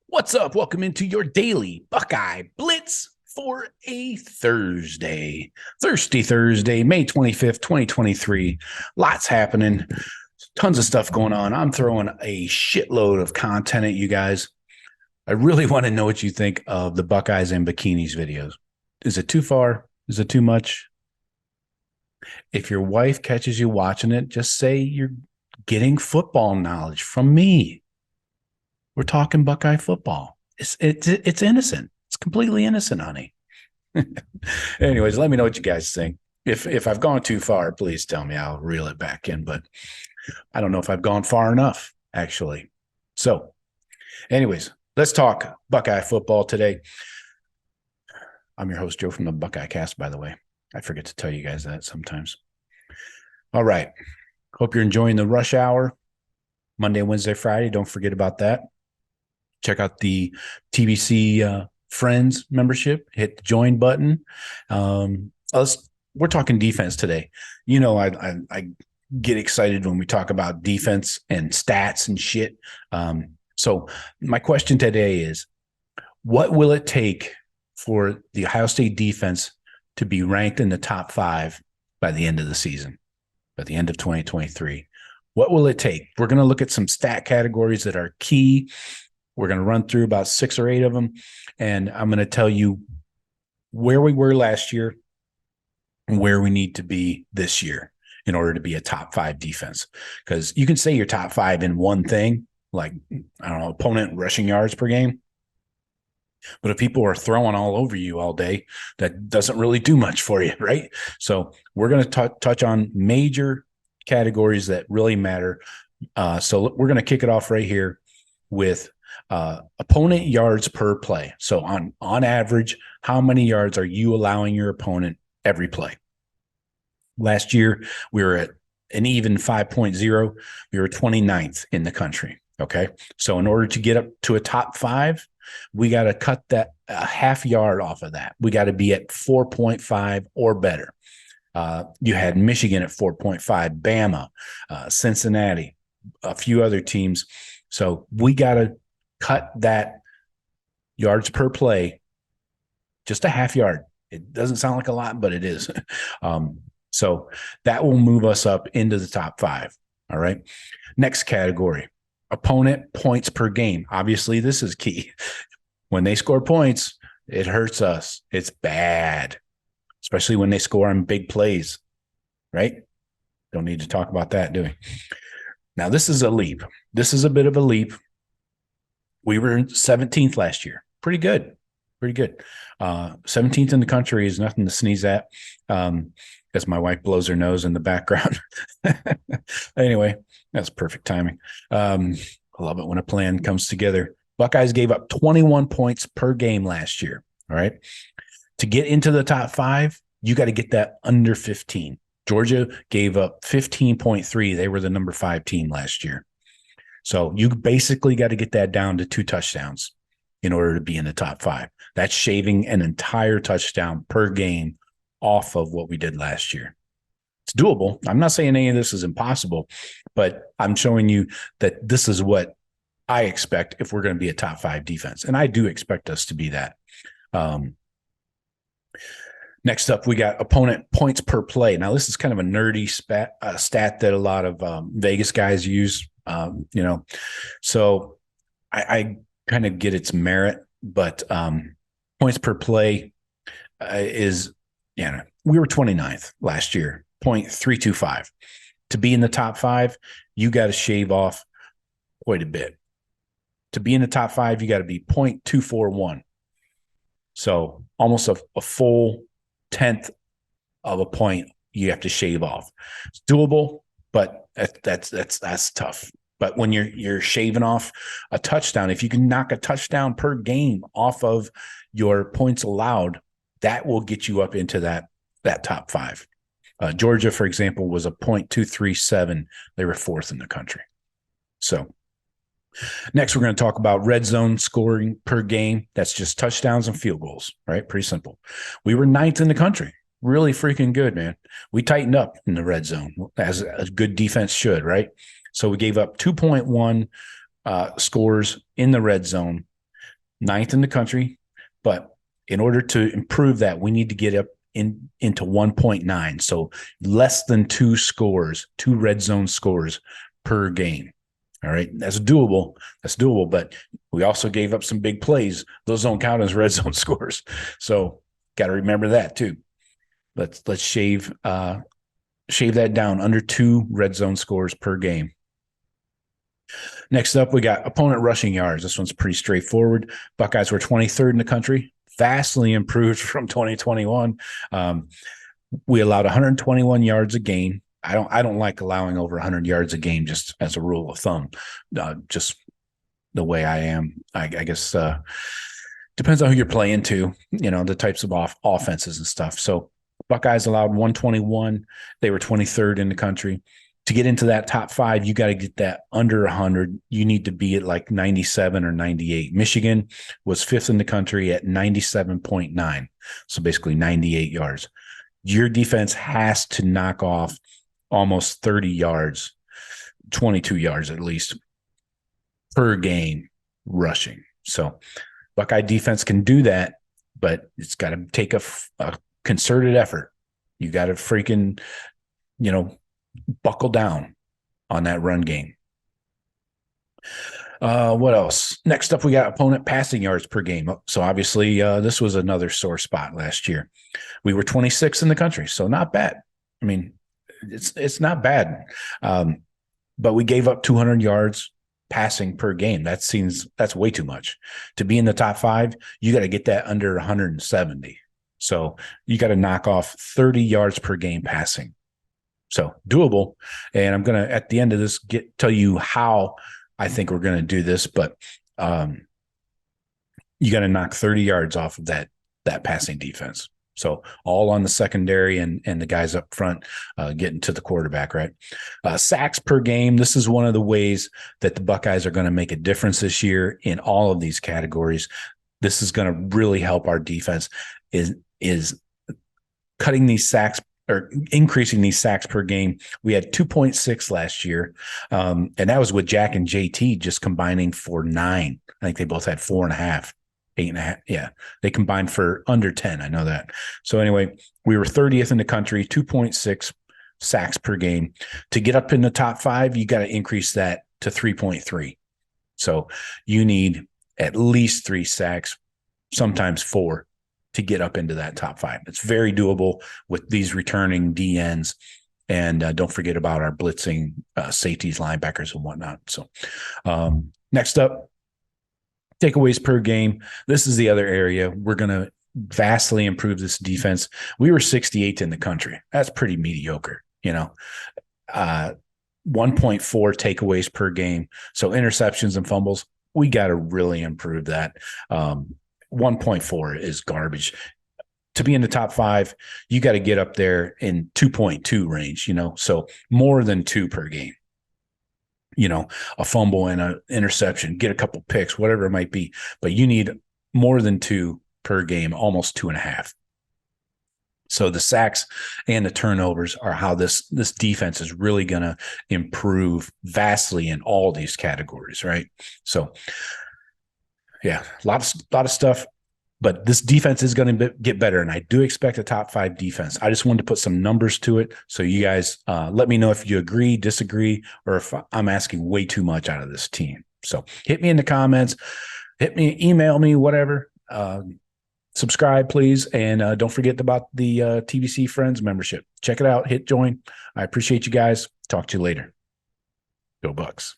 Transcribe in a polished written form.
What's up? Welcome into your daily Buckeye Blitz for a Thursday. Thirsty Thursday, May 25th, 2023. Lots happening. Tons of stuff going on. I'm throwing a shitload of content at you guys. I really want to know what you think of the Buckeyes and bikinis videos. Is it too far? Is it too much? If your wife catches you watching it, just say you're getting football knowledge from me. We're talking Buckeye football. It's innocent. It's completely innocent, honey. Anyways, let me know what you guys think. If I've gone too far, please tell me. I'll reel it back in. But I don't know if I've gone far enough, actually. So, anyways, let's talk Buckeye football today. I'm your host, Joe, from the Buckeye Cast, by the way. I forget to tell you guys that sometimes. All right. Hope you're enjoying the rush hour. Monday, Wednesday, Friday. Don't forget about that. Check out the TBC Friends membership. Hit the join button. We're talking defense today. You know, I get excited when we talk about defense and stats and shit. So my question today is, what will it take for the Ohio State defense to be ranked in the top 5 by the end of the season, by the end of 2023? What will it take? We're going to look at some stat categories that are key. We're going to run through about 6 or 8 of them, and I'm going to tell you where we were last year and where we need to be this year in order to be a top 5 defense. Because you can say you're top 5 in one thing, like, I don't know, opponent rushing yards per game. But if people are throwing all over you all day, that doesn't really do much for you, right? So we're going to touch on major categories that really matter. So we're going to kick it off right here with opponent yards per play. So on average, how many yards are you allowing your opponent every play? Last year, we were at an even 5.0. We were 29th in the country. Okay. So in order to get up to a top 5, we got to cut that a half yard off of that. We got to be at 4.5 or better. You had Michigan at 4.5, Bama, Cincinnati, a few other teams. So we got to cut that yards per play just a half yard. It doesn't sound like a lot, but it is. So that will move us up into the top 5. All right. Next category, opponent points per game. Obviously, this is key. When they score points, it hurts us. It's bad, especially when they score on big plays, right? Don't need to talk about that, do we? Now, this is a leap. This is a bit of a leap. We were 17th last year. Pretty good. Pretty good. 17th in the country is nothing to sneeze at. As my wife blows her nose in the background. Anyway, that's perfect timing. I love it when a plan comes together. Buckeyes gave up 21 points per game last year. All right. To get into the top 5, you got to get that under 15. Georgia gave up 15.3. They were the number 5 team last year. So you basically got to get that down to 2 touchdowns in order to be in the top 5. That's shaving an entire touchdown per game off of what we did last year. It's doable. I'm not saying any of this is impossible, but I'm showing you that this is what I expect if we're going to be a top 5 defense. And I do expect us to be that. Next up, we got opponent points per play. Now, this is kind of a nerdy stat that a lot of Vegas guys use, So I kind of get its merit, but points per play is, we were 29th last year, 0.325. To be in the top 5, you got to shave off quite a bit. To be in the top 5, you got to be 0.241. So almost a full 10th of a point you have to shave off. It's doable, but that's tough. But when you're shaving off a touchdown, if you can knock a touchdown per game off of your points allowed, that will get you up into that top 5. Georgia, for example, was a 0.237. They were 4th in the country. So next, we're going to talk about red zone scoring per game. That's just touchdowns and field goals, right? Pretty simple. We were 9th in the country. Really freaking good, man. We tightened up in the red zone, as a good defense should, right? So we gave up 2.1 scores in the red zone. ninth in the country. But in order to improve that, we need to get up into 1.9. So less than two red zone scores per game. All right. That's doable. But we also gave up some big plays. Those don't count as red zone scores. So got to remember that too. Let's shave that down, under 2 red zone scores per game. Next up, we got opponent rushing yards. This one's pretty straightforward. Buckeyes were 23rd in the country, vastly improved from 2021. We allowed 121 yards a game. I don't like allowing over 100 yards a game, just as a rule of thumb. Just the way I am. I guess depends on who you're playing to, the types of offenses and stuff. So Buckeyes allowed 121. They were 23rd in the country. To get into that top 5, you got to get that under 100. You need to be at like 97 or 98. Michigan was 5th in the country at 97.9. So basically 98 yards. Your defense has to knock off almost 30 yards, 22 yards at least per game rushing. So Buckeye defense can do that, but it's got to take a concerted effort. You got to freaking, buckle down on that run game. What else? Next up, we got opponent passing yards per game. So obviously, this was another sore spot last year. We were 26th in the country, so not bad. I mean, it's not bad, but we gave up 200 yards passing per game. That's way too much. To be in the top 5, you got to get that under 170. So you got to knock off 30 yards per game passing. So doable. And I'm going to, at the end of this, tell you how I think we're going to do this, but you got to knock 30 yards off of that passing defense. So all on the secondary and the guys up front getting to the quarterback, right? Sacks per game. This is one of the ways that the Buckeyes are going to make a difference this year in all of these categories. This is going to really help our defense is cutting these sacks or increasing these sacks per game. We had 2.6 last year. And that was with Jack and JT just combining for 9. I think they both had 4.5, 8.5. Yeah. They combined for under 10. I know that. So anyway, we were 30th in the country, 2.6 sacks per game. To get up in the top 5, you got to increase that to 3.3. So you need at least 3 sacks, sometimes 4, to get up into that top 5. It's very doable with these returning DNs. And don't forget about our blitzing safeties, linebackers, and whatnot. So next up, takeaways per game. This is the other area. We're going to vastly improve this defense. We were 68th in the country. That's pretty mediocre, 1.4 takeaways per game. So interceptions and fumbles, we got to really improve that. 1.4 is garbage. To be in the top 5, you got to get up there in 2.2 range, so more than 2 per game. A fumble and an interception, get a couple picks, whatever it might be, but you need more than 2 per game, almost 2.5. So the sacks and the turnovers are how this defense is really going to improve vastly in all these categories, right? So yeah, a lot of stuff, but this defense is going to get better, and I do expect a top 5 defense. I just wanted to put some numbers to it, so you guys let me know if you agree, disagree, or if I'm asking way too much out of this team. So hit me in the comments, email me, whatever. Subscribe, please, and don't forget about the TBC Friends membership. Check it out. Hit join. I appreciate you guys. Talk to you later. Go Bucks.